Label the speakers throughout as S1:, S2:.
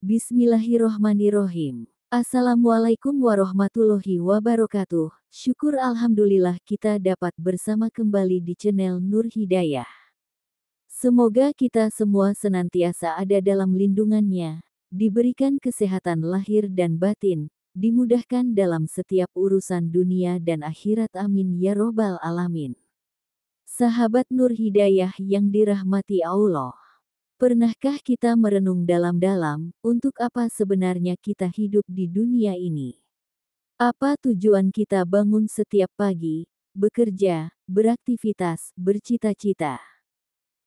S1: Bismillahirrohmanirrohim. Assalamualaikum warahmatullahi wabarakatuh. Syukur alhamdulillah kita dapat bersama kembali di channel Nur Hidayah. Semoga kita semua senantiasa ada dalam lindungannya, diberikan kesehatan lahir dan batin, dimudahkan dalam setiap urusan dunia dan akhirat, amin ya robbal alamin. Sahabat Nur Hidayah yang dirahmati Allah. Pernahkah kita merenung dalam-dalam, untuk apa sebenarnya kita hidup di dunia ini? Apa tujuan kita bangun setiap pagi, bekerja, beraktivitas, bercita-cita?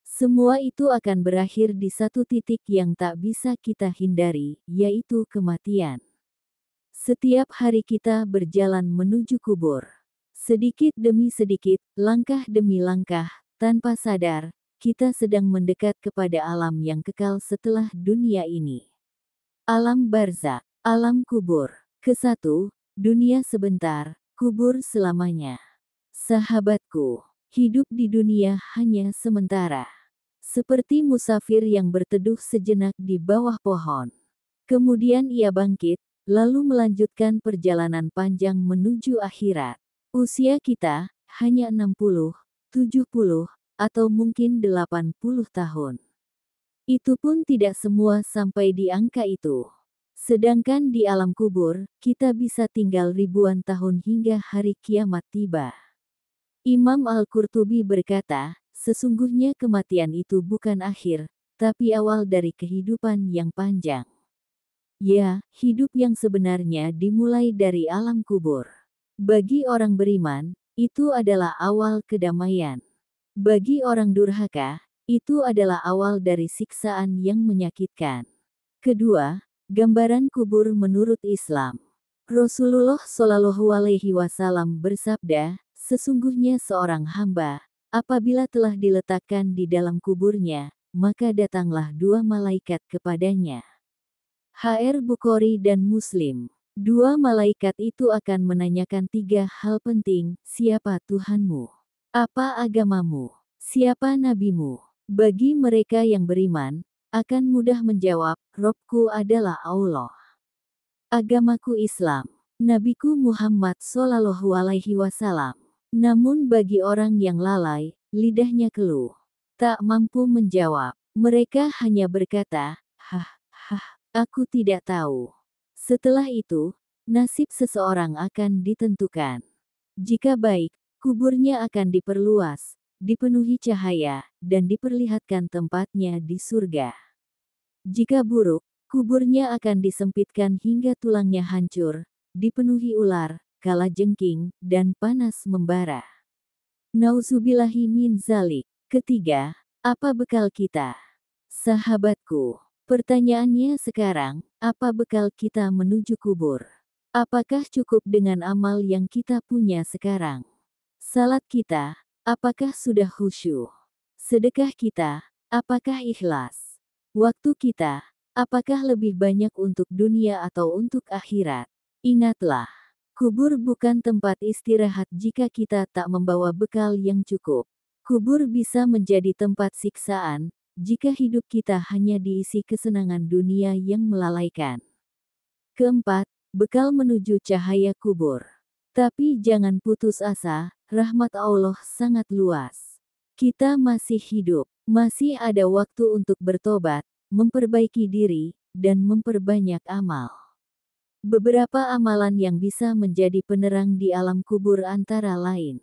S1: Semua itu akan berakhir di satu titik yang tak bisa kita hindari, yaitu kematian. Setiap hari kita berjalan menuju kubur. Sedikit demi sedikit, langkah demi langkah, tanpa sadar, kita sedang mendekat kepada alam yang kekal setelah dunia ini. Alam barzakh, alam kubur. Ke-1, dunia sebentar, kubur selamanya. Sahabatku, hidup di dunia hanya sementara. Seperti musafir yang berteduh sejenak di bawah pohon. Kemudian ia bangkit, lalu melanjutkan perjalanan panjang menuju akhirat. Usia kita hanya 60, 70, atau mungkin 80 tahun. Itu pun tidak semua sampai di angka itu. Sedangkan di alam kubur, kita bisa tinggal ribuan tahun hingga hari kiamat tiba. Imam Al-Qurtubi berkata, sesungguhnya kematian itu bukan akhir, tapi awal dari kehidupan yang panjang. Ya, hidup yang sebenarnya dimulai dari alam kubur. Bagi orang beriman, itu adalah awal kedamaian. Bagi orang durhaka, itu adalah awal dari siksaan yang menyakitkan. Kedua, gambaran kubur menurut Islam. Rasulullah Shallallahu Alaihi Wasallam bersabda, sesungguhnya seorang hamba, apabila telah diletakkan di dalam kuburnya, maka datanglah dua malaikat kepadanya. HR Bukhari dan Muslim. Dua malaikat itu akan menanyakan tiga hal penting, siapa Tuhanmu? Apa agamamu? Siapa nabimu? Bagi mereka yang beriman, akan mudah menjawab, Robku adalah Allah. Agamaku Islam. Nabiku Muhammad Sallallahu Alaihi Wasallam. Namun bagi orang yang lalai, lidahnya keluh. Tak mampu menjawab. Mereka hanya berkata, aku tidak tahu. Setelah itu, nasib seseorang akan ditentukan. Jika baik, kuburnya akan diperluas, dipenuhi cahaya, dan diperlihatkan tempatnya di surga. Jika buruk, kuburnya akan disempitkan hingga tulangnya hancur, dipenuhi ular, kalajengking, dan panas membara. Nauzubillahi min zalik. Ketiga, apa bekal kita? Sahabatku, pertanyaannya sekarang, apa bekal kita menuju kubur? Apakah cukup dengan amal yang kita punya sekarang? Salat kita, apakah sudah khusyuk? Sedekah kita, apakah ikhlas? Waktu kita, apakah lebih banyak untuk dunia atau untuk akhirat? Ingatlah, kubur bukan tempat istirahat jika kita tak membawa bekal yang cukup. Kubur bisa menjadi tempat siksaan, jika hidup kita hanya diisi kesenangan dunia yang melalaikan. Keempat, bekal menuju cahaya kubur. Tapi jangan putus asa, rahmat Allah sangat luas. Kita masih hidup, masih ada waktu untuk bertobat, memperbaiki diri, dan memperbanyak amal. Beberapa amalan yang bisa menjadi penerang di alam kubur antara lain.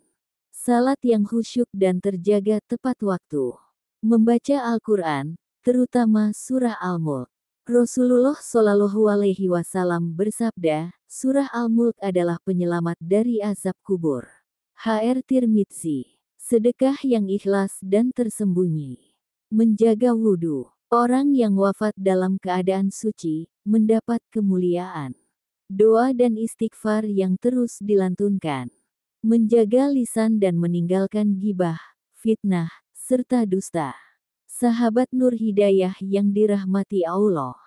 S1: Salat yang khusyuk dan terjaga tepat waktu. Membaca Al-Quran, terutama surah Al-Mulk. Rasulullah Shallallahu Alaihi Wasallam bersabda, surah Al-Mulk adalah penyelamat dari azab kubur. HR Tirmidzi. Sedekah yang ikhlas dan tersembunyi. Menjaga wudhu. Orang yang wafat dalam keadaan suci, mendapat kemuliaan. Doa dan istighfar yang terus dilantunkan. Menjaga lisan dan meninggalkan gibah, fitnah, serta dusta. Sahabat Nur Hidayah yang dirahmati Allah.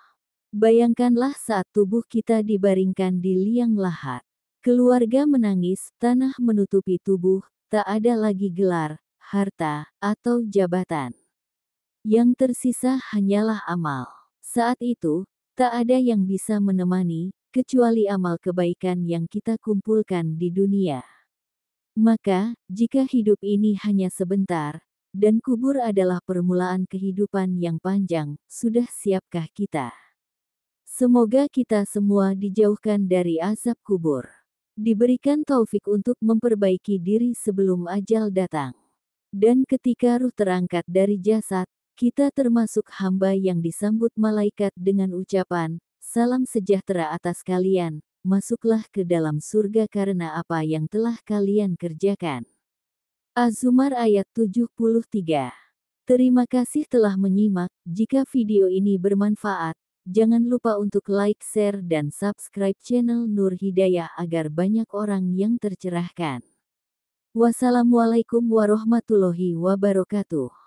S1: Bayangkanlah saat tubuh kita dibaringkan di liang lahat. Keluarga menangis, tanah menutupi tubuh, tak ada lagi gelar, harta, atau jabatan. Yang tersisa hanyalah amal. Saat itu, Tak ada yang bisa menemani, kecuali amal kebaikan yang kita kumpulkan di dunia. Maka, jika hidup ini hanya sebentar, dan kubur adalah permulaan kehidupan yang panjang, sudah siapkah kita? Semoga kita semua dijauhkan dari azab kubur. Diberikan taufik untuk memperbaiki diri sebelum ajal datang. Dan ketika ruh terangkat dari jasad, kita termasuk hamba yang disambut malaikat dengan ucapan, "Salam sejahtera atas kalian, masuklah ke dalam surga karena apa yang telah kalian kerjakan." Az-Zumar ayat 73. Terima kasih telah menyimak. Jika video ini bermanfaat, jangan lupa untuk like, share, dan subscribe channel Nur Hidayah agar banyak orang yang tercerahkan. Wassalamualaikum warahmatullahi wabarakatuh.